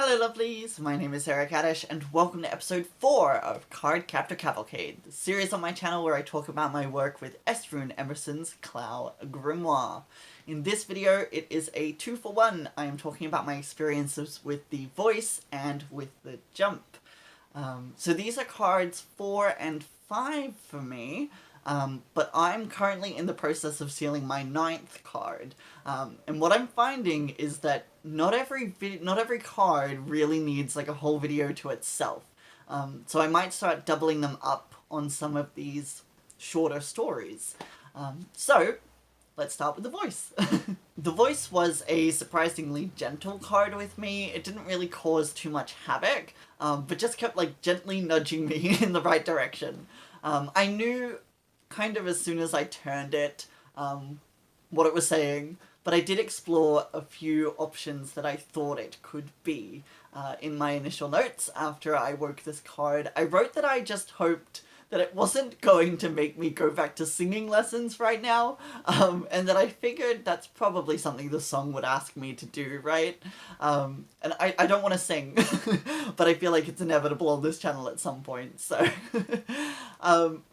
Hello lovelies, my name is Sarah Kaddish and welcome to episode 4 of Cardcaptor Cavalcade, the series on my channel where I talk about my work with S. Rune Emerson's Clow Grimoire. In this video it is a 2-for-1. I am talking about my experiences with the voice and with the jump. So these are cards 4 and 5 for me. But I'm currently in the process of sealing my 9th card, and what I'm finding is that not every card really needs like a whole video to itself. So I might start doubling them up on some of these shorter stories. So let's start with the voice. The voice was a surprisingly gentle card with me. It didn't really cause too much havoc, but just kept like gently nudging me in the right direction. I knew kind of as soon as I turned it, what it was saying, but I did explore a few options that I thought it could be. In my initial notes after I woke this card, I wrote that I just hoped that it wasn't going to make me go back to singing lessons right now, and that I figured that's probably something the song would ask me to do, right? And I don't want to sing, but I feel like it's inevitable on this channel at some point, so...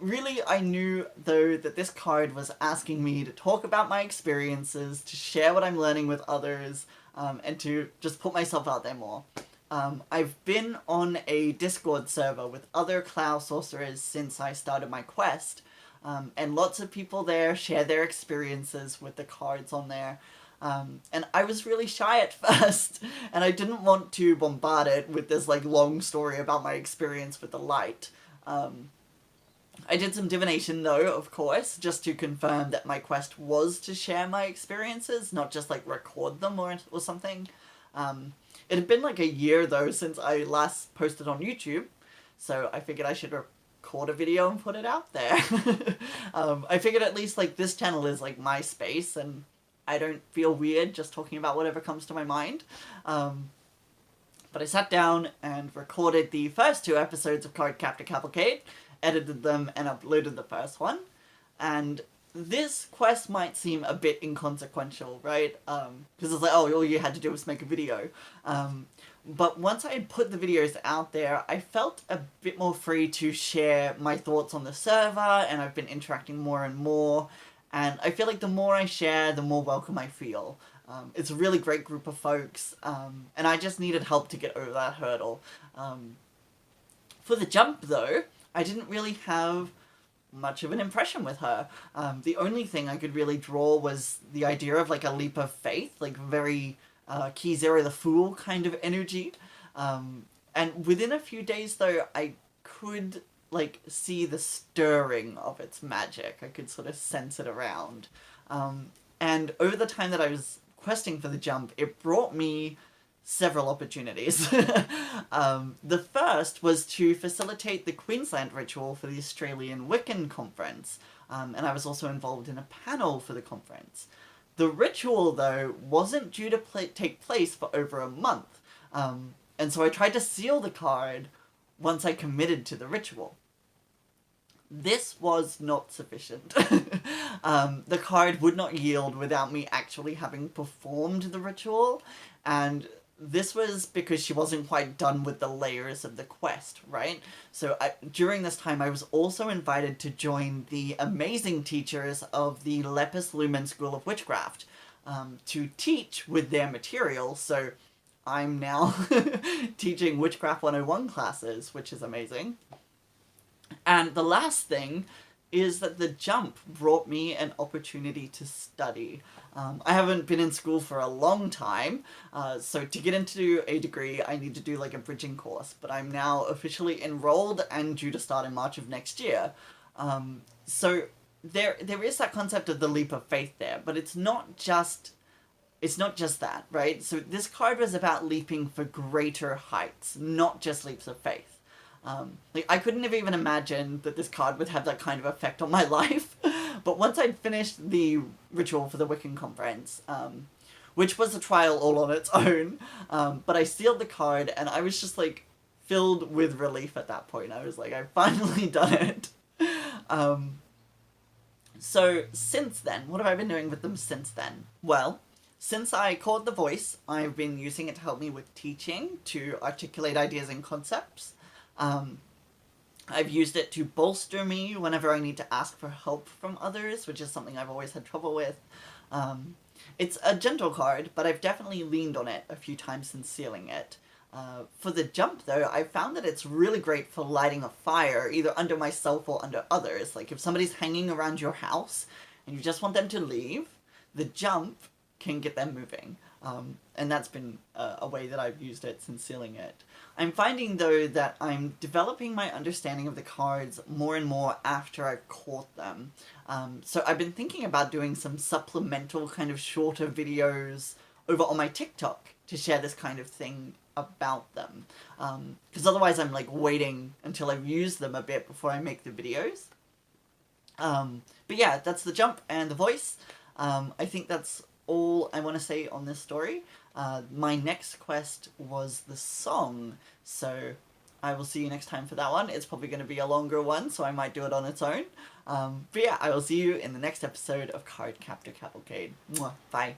Really, I knew, though, that this card was asking me to talk about my experiences, to share what I'm learning with others, and to just put myself out there more. I've been on a Discord server with other Clow sorcerers since I started my quest, and lots of people there share their experiences with the cards on there. And I was really shy at first, and I didn't want to bombard it with this like long story about my experience with the light. I did some divination though, of course, just to confirm that my quest was to share my experiences, not just like record them or something. It had been like a year though since I last posted on YouTube, so I figured I should record a video and put it out there. I figured at least like this channel is like my space and I don't feel weird just talking about whatever comes to my mind. But I sat down and recorded the first 2 episodes of Cardcaptor Cavalcade, edited them and uploaded the first one, and this quest might seem a bit inconsequential, right? Because it's like, oh, all you had to do was make a video. But once I had put the videos out there, I felt a bit more free to share my thoughts on the server, and I've been interacting more and more, and I feel like the more I share, the more welcome I feel. It's a really great group of folks, and I just needed help to get over that hurdle. For the jump, though, I didn't really have much of an impression with her. The only thing I could really draw was the idea of like a leap of faith, like very Key Zero the Fool kind of energy. And within a few days though, I could like see the stirring of its magic. I could sort of sense it around. And over the time that I was questing for the jump, it brought me several opportunities. The first was to facilitate the Queensland ritual for the Australian Wiccan conference, and I was also involved in a panel for the conference. The ritual, though, wasn't due to take place for over a month, and so I tried to seal the card once I committed to the ritual. This was not sufficient. The card would not yield without me actually having performed the ritual, and this was because she wasn't quite done with the layers of the quest, right? So during this time, I was also invited to join the amazing teachers of the Lepus Lumen School of Witchcraft to teach with their material. So I'm now teaching Witchcraft 101 classes, which is amazing. And the last thing is that the jump brought me an opportunity to study. I haven't been in school for a long time, so to get into a degree I need to do like a bridging course, but I'm now officially enrolled and due to start in March of next year. So there is that concept of the leap of faith there, but it's not just that, right? So this card was about leaping for greater heights, not just leaps of faith. Like, I couldn't have even imagined that this card would have that kind of effect on my life. But once I'd finished the ritual for the Wiccan conference, which was a trial all on its own, but I sealed the card and I was just like filled with relief at that point. I was like, I've finally done it. So since then, what have I been doing with them since then? Well, Since I caught the voice, I've been using it to help me with teaching, to articulate ideas and concepts. Um, I've used it to bolster me whenever I need to ask for help from others, which is something I've always had trouble with. Um, it's a gentle card, but I've definitely leaned on it a few times since sealing it. For the jump, though, I found that it's really great for lighting a fire, either under myself or under others. Like, if somebody's hanging around your house and you just want them to leave, the jump can get them moving. And that's been a way that I've used it since sealing it. I'm finding, though, that I'm developing my understanding of the cards more and more after I've caught them. So I've been thinking about doing some supplemental kind of shorter videos over on my TikTok to share this kind of thing about them. Because otherwise I'm like waiting until I've used them a bit before I make the videos. But yeah, that's the jump and the voice. I think that's all I want to say on this story. My next quest was the song, so I will see you next time for that one. It's probably going to be a longer one, so I might do it on its own. But yeah, I will see you in the next episode of Cardcaptor Cavalcade. Mwah, bye.